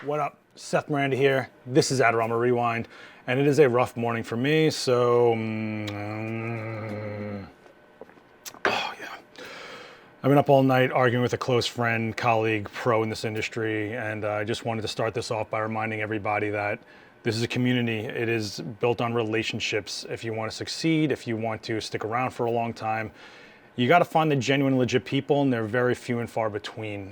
What up? Seth Miranda here. This is Adorama Rewind, and it is a rough morning for me, so... oh, yeah. I've been up all night arguing with a close friend, colleague, pro in this industry, and I just wanted to start this off by reminding everybody that this is a community. It is built on relationships. If you want to succeed, if you want to stick around for a long time, you got to find the genuine, legit people, and they're very few and far between.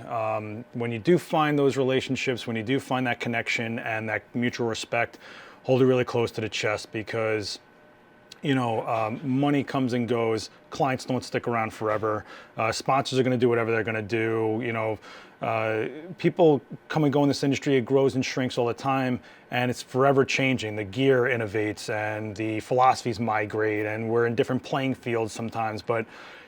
When you do find those relationships, when you do find that connection and that mutual respect, hold it really close to the chest because, you know, money comes and goes. Clients don't stick around forever. Sponsors are going to do whatever they're going to do. You know, people come and go in this industry. It grows and shrinks all the time, and it's forever changing. The gear innovates, and the philosophies migrate, and we're in different playing fields sometimes. But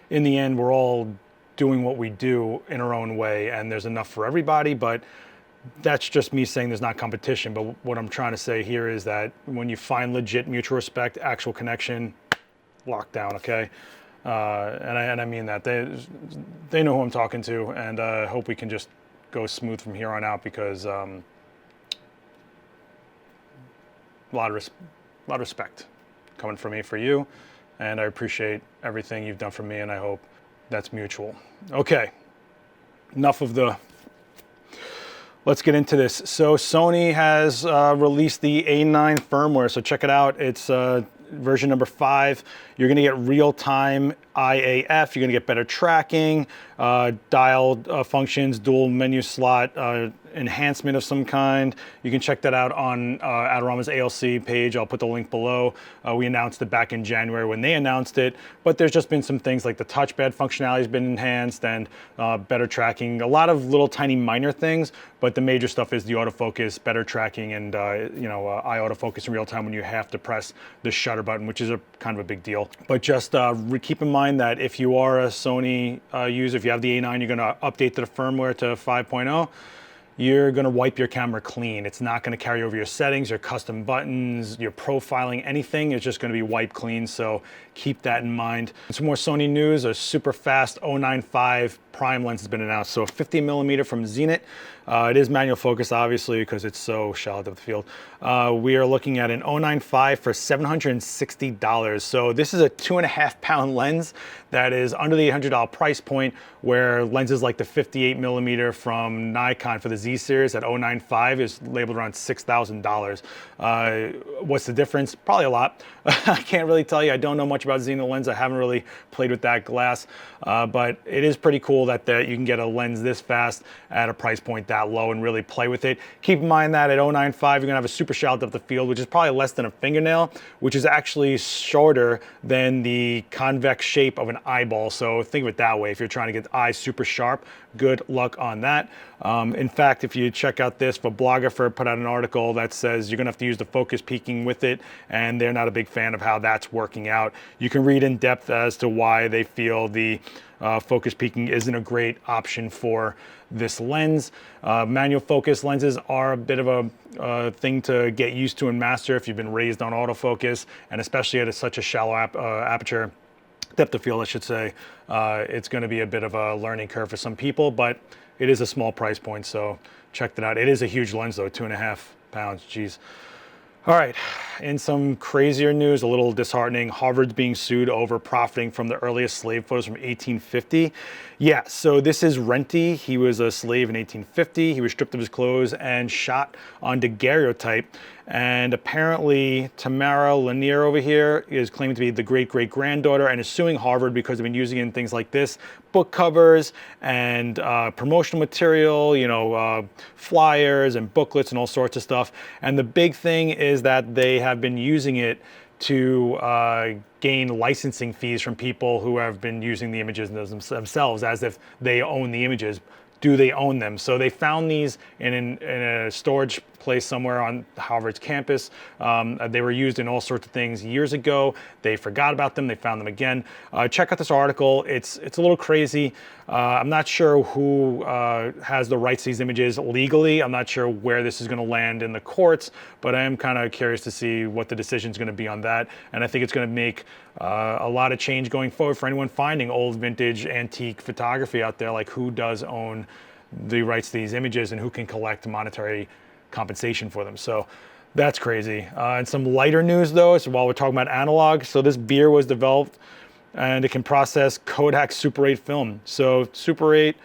in the end, we're all doing what we do in our own way, and there's enough for everybody. But that's just me saying there's not competition. But what I'm trying to say here is that when you find legit mutual respect, actual connection, lockdown, okay? And I mean that. They know who I'm talking to, and I hope we can just go smooth from here on out because a lot of respect coming from me for you. And I appreciate everything you've done for me, and I hope that's mutual. Okay, enough of the... let's get into this. So Sony has released the A9 firmware, so check it out. It's version number 5. You're gonna get real-time IAF, you're gonna get better tracking, dial functions, dual menu slot, enhancement of some kind. You can check that out on Adorama's ALC page. I'll put the link below. We announced it back in January when they announced it, but there's just been some things like the touchpad functionality has been enhanced and better tracking, a lot of little tiny minor things, but the major stuff is the autofocus, better tracking, and you know, eye autofocus in real time when you have to press the shutter button, which is a kind of a big deal. But just keep in mind that if you are a Sony user, if you have the A9, you're gonna update the firmware to 5.0. You're gonna wipe your camera clean. It's not gonna carry over your settings, your custom buttons, your profiling, anything. It's just gonna be wiped clean, so keep that in mind. Some more Sony news, a super fast 0.95 prime lens has been announced. So a 50mm from Zenit. It is manual focus, obviously, because it's so shallow depth of field. We are looking at an 0.95 for $760. So this is a 2.5-pound lens that is under the $800 price point, where lenses like the 58mm from Nikon for the Z series at 0.95 is labeled around $6,000. What's the difference? Probably a lot. I can't really tell you. I don't know much about Zenit lens. I haven't really played with that glass, but it is pretty cool that you can get a lens this fast at a price point that low and really play with it. Keep in mind that at 0.95, you're gonna have a super shallow depth of field, which is probably less than a fingernail, which is actually shorter than the convex shape of an eyeball. So think of it that way. If you're trying to get the eye super sharp, good luck on that. In fact, if you check out this, Vlogger put out an article that says you're gonna have to use the focus peaking with it, and they're not a big fan of how that's working out. You can read in depth as to why they feel the focus peaking isn't a great option for this lens. Manual focus lenses are a bit of a thing to get used to and master if you've been raised on autofocus, and especially at such a shallow aperture, depth of field, I should say. It's going to be a bit of a learning curve for some people, but it is a small price point, so check that out. It is a huge lens though, 2.5 pounds, geez. All right, in some crazier news, a little disheartening, Harvard's being sued over profiting from the earliest slave photos from 1850. Yeah, so this is Renty. He was a slave in 1850. He was stripped of his clothes and shot on daguerreotype. And apparently Tamara Lanier over here is claiming to be the great-great-granddaughter and is suing Harvard because they've been using it in things like this, book covers and promotional material, you know, flyers and booklets and all sorts of stuff. And the big thing is that they have been using it to gain licensing fees from people who have been using the images themselves as if they own the images. Do they own them? So they found these in a storage place somewhere on Harvard's campus. They were used in all sorts of things years ago. They forgot about them. They found them again. Check out this article. It's a little crazy. I'm not sure who has the rights to these images legally. I'm not sure where this is going to land in the courts, but I am kind of curious to see what the decision is going to be on that. And I think it's going to make a lot of change going forward for anyone finding old vintage antique photography out there, like who does own the rights to these images and who can collect monetary compensation for them. So that's crazy. And some lighter news though, so while we're talking about analog, so this beer was developed and it can process Kodak Super 8 film. So Super 8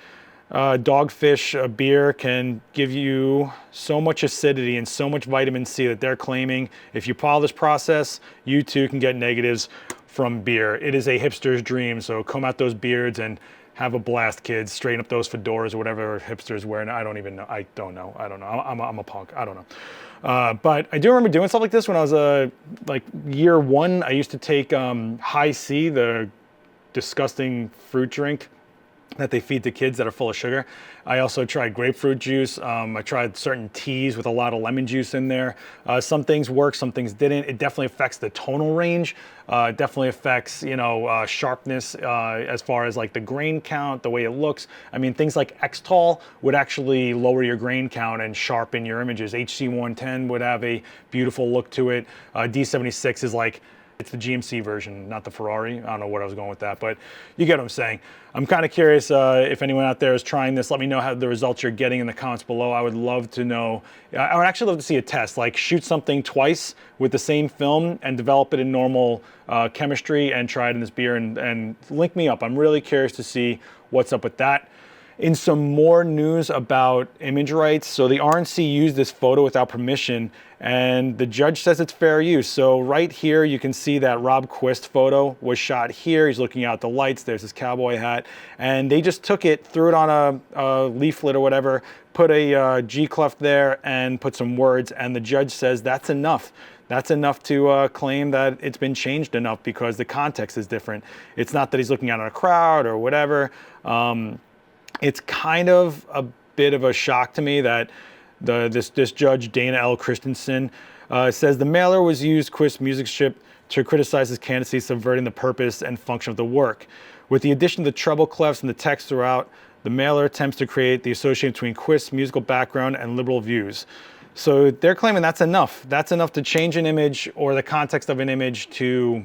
Dogfish beer can give you so much acidity and so much vitamin C that they're claiming if you follow this process, you too can get negatives from beer. It is a hipster's dream, so comb out those beards and have a blast, kids. Straighten up those fedoras or whatever hipsters wear. I don't even know. I don't know. I'm a punk. I don't know. But I do remember doing stuff like this when I was like year 1. I used to take High C, the disgusting fruit drink that they feed to kids that are full of sugar. I also tried grapefruit juice. I tried certain teas with a lot of lemon juice in there. Some things worked, some things didn't. It definitely affects the tonal range. It definitely affects, you know, sharpness as far as like the grain count, the way it looks. I mean, things like Xtol would actually lower your grain count and sharpen your images. HC110 would have a beautiful look to it. D76 is like, it's the GMC version, not the Ferrari. I don't know what I was going with that, but you get what I'm saying. I'm kind of curious if anyone out there is trying this. Let me know how the results you're getting in the comments below. I would love to know. I would actually love to see a test, like shoot something twice with the same film and develop it in normal chemistry and try it in this beer and link me up. I'm really curious to see what's up with that. In some more news about image rights, so the RNC used this photo without permission and the judge says it's fair use. So right here you can see that Rob Quist photo was shot here. He's looking out the lights, there's his cowboy hat, and they just took it, threw it on a leaflet or whatever, put a G clef there and put some words, and the judge says that's enough. That's enough to claim that it's been changed enough because the context is different. It's not that he's looking out at a crowd or whatever. It's kind of a bit of a shock to me that this judge, Dana L. Christensen, says the mailer was used, Quist's music strip, to criticize his candidacy, subverting the purpose and function of the work. With the addition of the treble clefs and the text throughout, the mailer attempts to create the association between Quist's musical background and liberal views. So they're claiming that's enough. That's enough to change an image or the context of an image to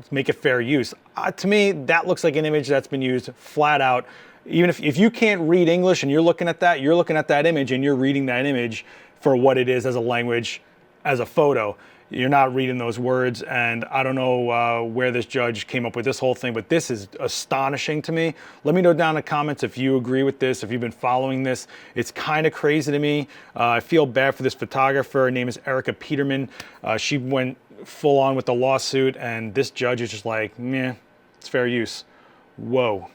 make it fair use. To me, that looks like an image that's been used flat out. Even if you can't read English and you're looking at that image and you're reading that image for what it is as a language, as a photo. You're not reading those words, and I don't know where this judge came up with this whole thing, but this is astonishing to me. Let me know down in the comments if you agree with this, if you've been following this. It's kind of crazy to me. I feel bad for this photographer. Her name is Erica Peterman. She went full on with the lawsuit, and this judge is just like, meh, it's fair use. Whoa.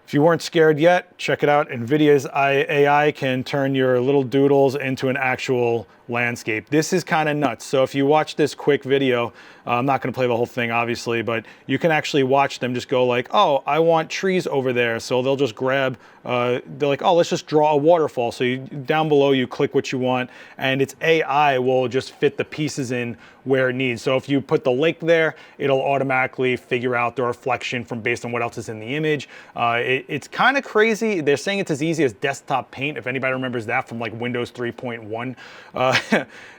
If you weren't scared yet, check it out. Nvidias AI can turn your little doodles into an actual landscape. This is kind of nuts. So if you watch this quick video, I'm not going to play the whole thing obviously, but you can actually watch them just go like, oh, I want trees over there. So they'll just grab, they're like, oh, let's just draw a waterfall. So down below you click what you want and its AI will just fit the pieces in where it needs. So if you put the lake there, it'll automatically figure out the reflection from based on what else is in the image. It's kind of crazy. They're saying it's as easy as desktop paint, if anybody remembers that from like Windows 3.1.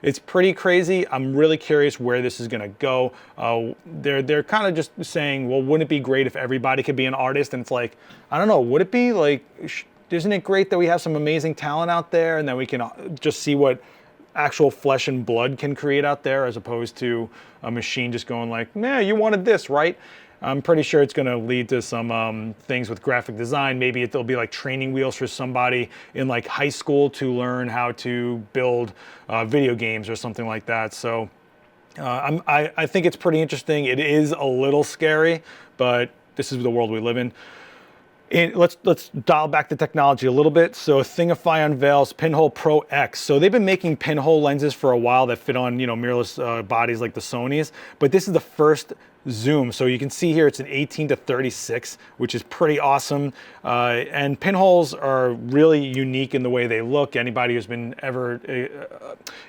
It's pretty crazy. I'm really curious where this is gonna go. They're kind of just saying, well, wouldn't it be great if everybody could be an artist? And it's like, I don't know, would it be like, isn't it great that we have some amazing talent out there and that we can just see what actual flesh and blood can create out there as opposed to a machine just going like, nah, you wanted this, right? I'm pretty sure it's going to lead to some things with graphic design. Maybe it'll be like training wheels for somebody in like high school to learn how to build video games or something like that. So I think it's pretty interesting. It is a little scary, but this is the world we live in. Let's dial back the technology a little bit. So Thingify unveils Pinhole Pro X. So they've been making pinhole lenses for a while that fit on, mirrorless bodies like the Sonys, but this is the first zoom. So you can see here it's an 18-36, which is pretty awesome. And pinholes are really unique in the way they look. Anybody who's been ever,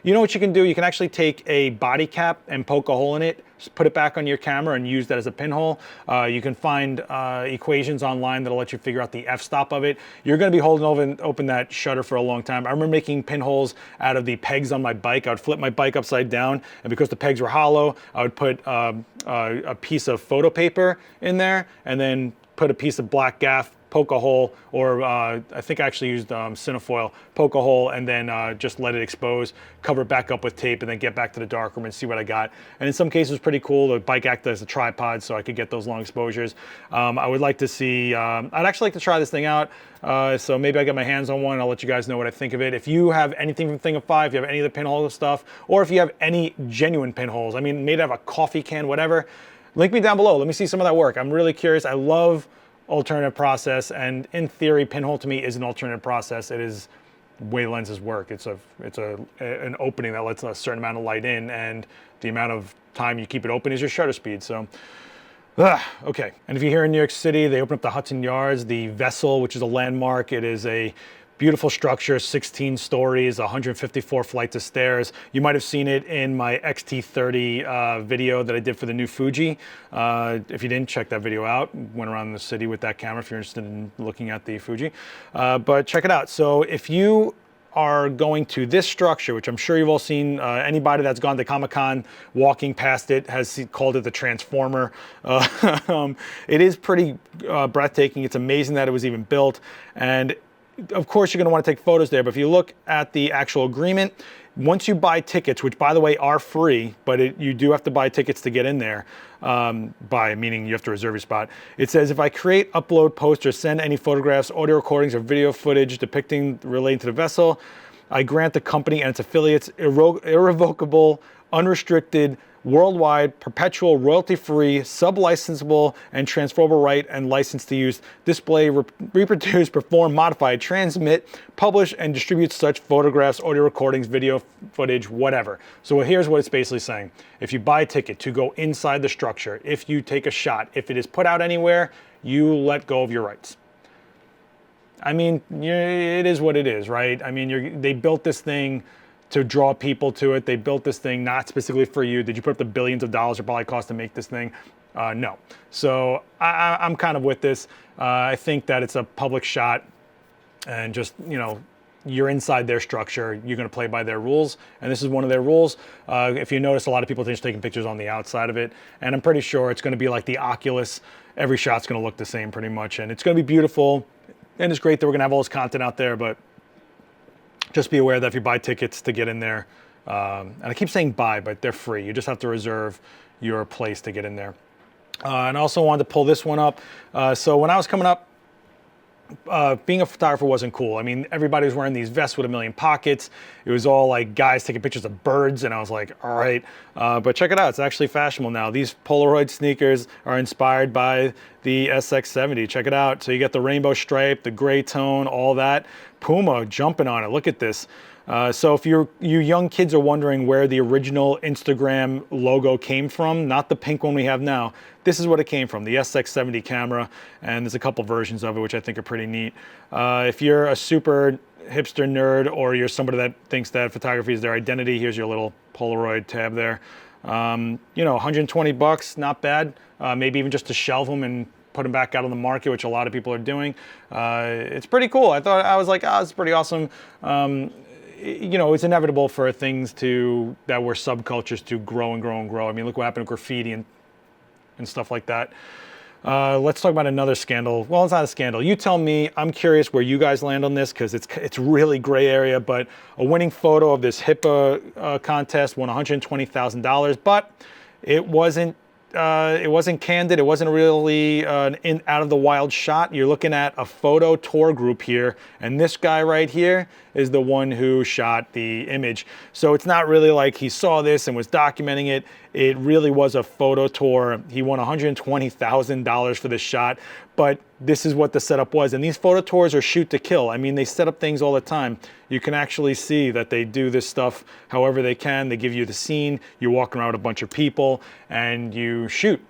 you know what you can do? You can actually take a body cap and poke a hole in it, just put it back on your camera and use that as a pinhole. You can find equations online that'll let you figure out the f-stop of it. You're gonna be holding open that shutter for a long time. I remember making pinholes out of the pegs on my bike. I would flip my bike upside down, and because the pegs were hollow, I would put a piece of photo paper in there and then put a piece of black gaff poke a hole, or I think I actually used cinefoil, poke a hole, and then just let it expose, cover it back up with tape, and then get back to the darkroom and see what I got. And in some cases, pretty cool. The bike acted as a tripod, so I could get those long exposures. I would like to see, I'd actually like to try this thing out. So maybe I get my hands on one. I'll let you guys know what I think of it. If you have anything from Thingify, if you have any of the pinhole stuff, or if you have any genuine pinholes, I mean, made out of a coffee can, whatever, link me down below. Let me see some of that work. I'm really curious. I love alternative process, and in theory, pinhole to me is an alternative process. It is way lenses work. It's an opening that lets a certain amount of light in, and the amount of time you keep it open is your shutter speed. So. Okay, and if you're here in New York City, they open up the Hudson Yards, the Vessel, which is a landmark. It is a beautiful structure, 16 stories, 154 flights of stairs. You might have seen it in my XT30 video that I did for the new Fuji. If you didn't, check that video out. Went around the city with that camera if you're interested in looking at the Fuji. But check it out. So if you are going to this structure, which I'm sure you've all seen, anybody that's gone to Comic-Con walking past it has called it the Transformer. It is pretty breathtaking. It's amazing that it was even built. And of course, you're going to want to take photos there. But if you look at the actual agreement, once you buy tickets, which by the way are free, but you do have to buy tickets to get in there, meaning you have to reserve your spot. It says, if I create, upload, post, or send any photographs, audio recordings, or video footage depicting relating to the vessel, I grant the company and its affiliates irrevocable, unrestricted, worldwide, perpetual, royalty-free, sub-licensable, and transferable right and license to use, display, reproduce, perform, modify, transmit, publish, and distribute such photographs, audio recordings, video footage, whatever. So here's what it's basically saying. If you buy a ticket to go inside the structure, if you take a shot, if it is put out anywhere, you let go of your rights. I mean, it is what it is, right? I mean, they built this thing to draw people to it. They built this thing not specifically for you. Did you put up the billions of dollars it probably cost to make this thing? No. So I'm kind of with this. I think that it's a public shot, and just, you know, you're inside their structure. You're going to play by their rules, and this is one of their rules. If you notice, a lot of people are just taking pictures on the outside of it, and I'm pretty sure it's going to be like the Oculus. Every shot's going to look the same pretty much, and it's going to be beautiful, and it's great that we're going to have all this content out there, but just be aware that if you buy tickets to get in there, and I keep saying buy, but they're free. You just have to reserve your place to get in there. And I also wanted to pull this one up. So when I was coming up, being a photographer wasn't cool. I mean, everybody was wearing these vests with a million pockets. It was all like guys taking pictures of birds, and I was like, all right. But check it out, it's actually fashionable now. These Polaroid sneakers are inspired by the SX70. Check it out. So you get the rainbow stripe, the gray tone, all that. Puma jumping on it. Look at this. So if you young kids are wondering where the original Instagram logo came from, not the pink one we have now, this is what it came from, the SX70 camera, and there's a couple versions of it which I think are pretty neat. If you're a super hipster nerd, or you're somebody that thinks that photography is their identity, here's your little Polaroid tab there. You know, 120 bucks, not bad. Maybe even just to shelve them and put them back out on the market, which a lot of people are doing. It's pretty cool. I was like, oh, it's pretty awesome. You know, it's inevitable for things that were subcultures to grow and grow and grow. I mean, look what happened to graffiti and stuff like that. Let's talk about another scandal. Well, it's not a scandal. You tell me. I'm curious where you guys land on this, because it's really gray area. But a winning photo of this HIPA contest won $120,000, but it wasn't candid. It wasn't really an out of the wild shot. You're looking at a photo tour group here, and this guy right here is the one who shot the image. So it's not really like he saw this and was documenting it. It really was a photo tour. He won $120,000 for this shot, but this is what the setup was. And these photo tours are shoot to kill. I mean, they set up things all the time. You can actually see that they do this stuff however they can. They give you the scene, you walk around with a bunch of people, and you shoot.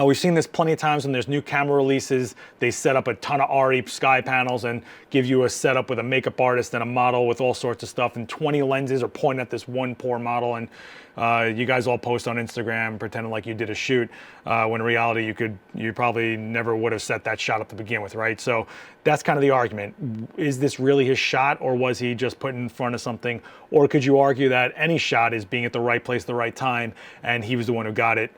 We've seen this plenty of times when there's new camera releases. They set up a ton of RE sky panels and give you a setup with a makeup artist and a model with all sorts of stuff, and 20 lenses are pointing at this one poor model, and you guys all post on Instagram pretending like you did a shoot, when in reality you probably never would have set that shot up to begin with, right? So that's kind of the argument. Is this really his shot, or was he just put in front of something? Or could you argue that any shot is being at the right place at the right time, and he was the one who got it?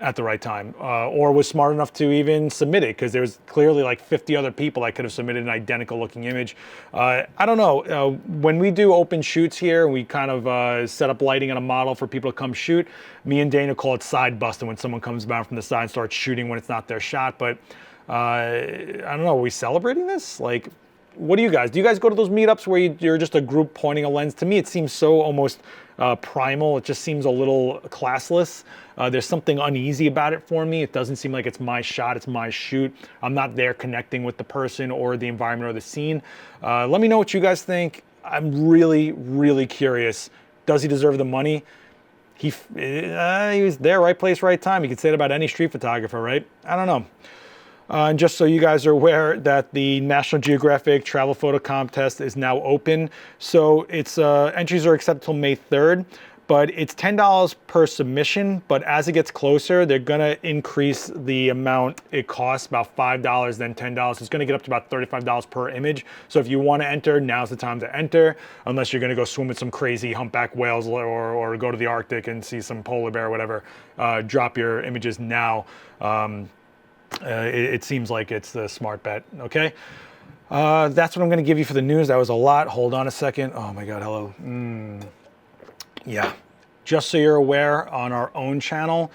at the right time, or was smart enough to even submit it, because there was clearly like 50 other people that could have submitted an identical looking image. I don't know, when we do open shoots here, we kind of set up lighting on a model for people to come shoot. Me and Dana call it side busting, when someone comes down from the side and starts shooting when it's not their shot. But I don't know, are we celebrating this? Like, what do you guys go to those meetups where you're just a group pointing a lens? To me, it seems so almost primal. It just seems a little classless. There's something uneasy about it for me. It doesn't seem like it's my shot, it's my shoot. I'm not there connecting with the person or the environment or the scene. Let me know what you guys think. I'm really, really curious. Does he deserve the money? He was there, right place, right time. You could say it about any street photographer, right? I don't know. And just so you guys are aware that the National Geographic Travel Photo Contest is now open. So it's entries are accepted till May 3rd, but it's $10 per submission. But as it gets closer, they're gonna increase the amount it costs, about $5, then $10. It's gonna get up to about $35 per image. So if you wanna enter, now's the time to enter, unless you're gonna go swim with some crazy humpback whales or go to the Arctic and see some polar bear or whatever. Drop your images now. It seems like it's the smart bet, okay? That's what I'm gonna give you for the news. That was a lot. Hold on a second. Oh my God, hello. Yeah, just so you're aware, on our own channel,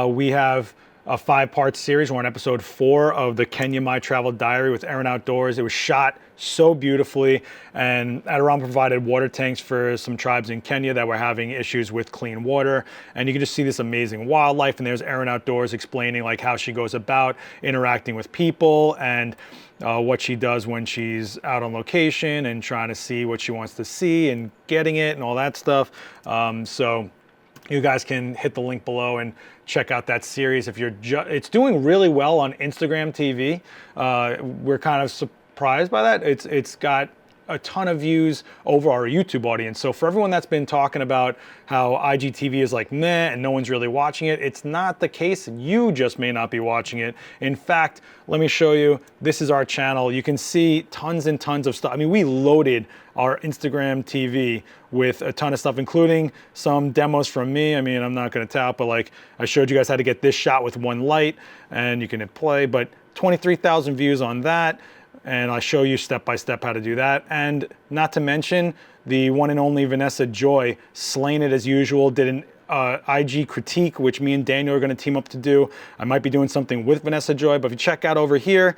we have a 5-part series. We're on episode 4 of the Kenya My Travel Diary with Erin Outdoors. It was shot so beautifully, and Adorama provided water tanks for some tribes in Kenya that were having issues with clean water. And you can just see this amazing wildlife, and there's Erin Outdoors explaining like how she goes about interacting with people and what she does when she's out on location and trying to see what she wants to see and getting it and all that stuff. So you guys can hit the link below and check out that series. If you're it's doing really well on Instagram TV. We're kind of surprised by that. It's got a ton of views over our YouTube audience. So for everyone that's been talking about how IGTV is like meh and no one's really watching it, it's not the case. You just may not be watching it. In fact, let me show you. This is our channel. You can see tons and tons of stuff. I mean, we loaded our Instagram TV with a ton of stuff, including some demos from me. I mean, I'm not going to tout, but like I showed you guys how to get this shot with one light, and you can hit play, but 23,000 views on that. And I'll show you step by step how to do that. And not to mention the one and only Vanessa Joy, slaying it as usual, did an IG critique, which me and Daniel are gonna team up to do. I might be doing something with Vanessa Joy, but if you check out over here,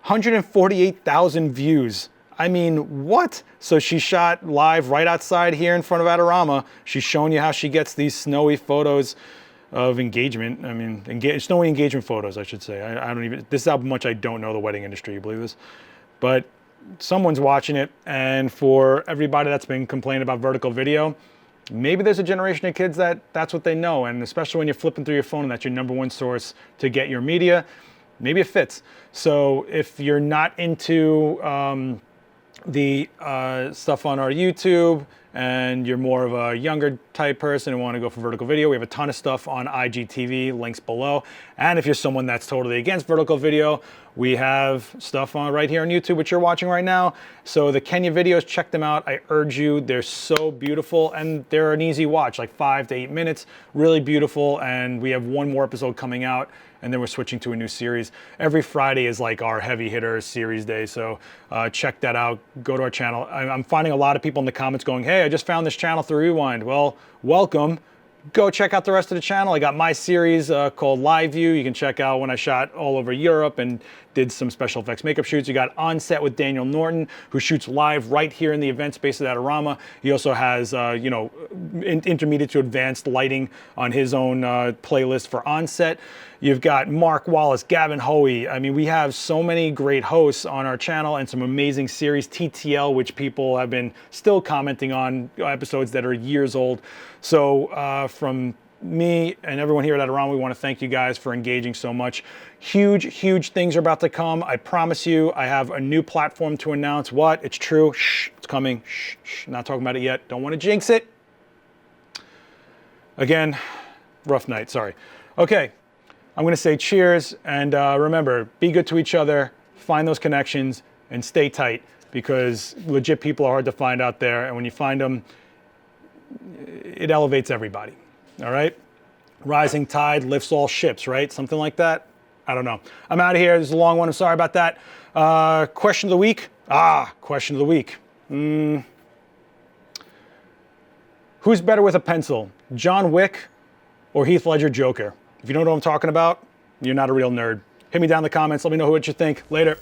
148,000 views. I mean, what? So she shot live right outside here in front of Adorama. She's showing you how she gets these snowy photos of engagement. I mean, snowy engagement photos, I should say. I don't even, this is how much I don't know the wedding industry, you believe this? But someone's watching it, and for everybody that's been complaining about vertical video, maybe there's a generation of kids that's what they know, and especially when you're flipping through your phone and that's your #1 source to get your media, maybe it fits. So if you're not into the stuff on our YouTube, and you're more of a younger type person and want to go for vertical video, we have a ton of stuff on IGTV, links below. And if you're someone that's totally against vertical video, we have stuff on right here on YouTube, which you're watching right now. So the Kenya videos, check them out. I urge you. They're so beautiful, and they're an easy watch, like 5 to 8 minutes, really beautiful. And we have one more episode coming out, and then we're switching to a new series. Every Friday is like our heavy hitter series day, so check that out. Go to our channel. I'm finding a lot of people in the comments going, hey, I just found this channel through Rewind. Well, welcome. Go check out the rest of the channel. I got my series called Live View. You can check out when I shot all over Europe and did some special effects makeup shoots. You got On Set with Daniel Norton, who shoots live right here in the event space at Adorama. He also has, intermediate to advanced lighting on his own playlist for On Set. You've got Mark Wallace, Gavin Hoey. I mean, we have so many great hosts on our channel and some amazing series. TTL, which people have been still commenting on, episodes that are years old. So from me and everyone here at Adorama, we want to thank you guys for engaging so much. Huge, huge things are about to come. I promise you, I have a new platform to announce. What? It's true. Shh, it's coming. Shh, shh, not talking about it yet. Don't want to jinx it. Again, rough night, sorry. Okay, I'm going to say cheers, and remember, be good to each other, find those connections, and stay tight, because legit people are hard to find out there, and when you find them, it elevates everybody. All right? Rising tide lifts all ships, right? Something like that. I don't know. I'm out of here. This is a long one. I'm sorry about that. Question of the week. Question of the week. Who's better with a pencil, John Wick or Heath Ledger Joker? If you don't know what I'm talking about, you're not a real nerd. Hit me down in the comments. Let me know what you think. Later.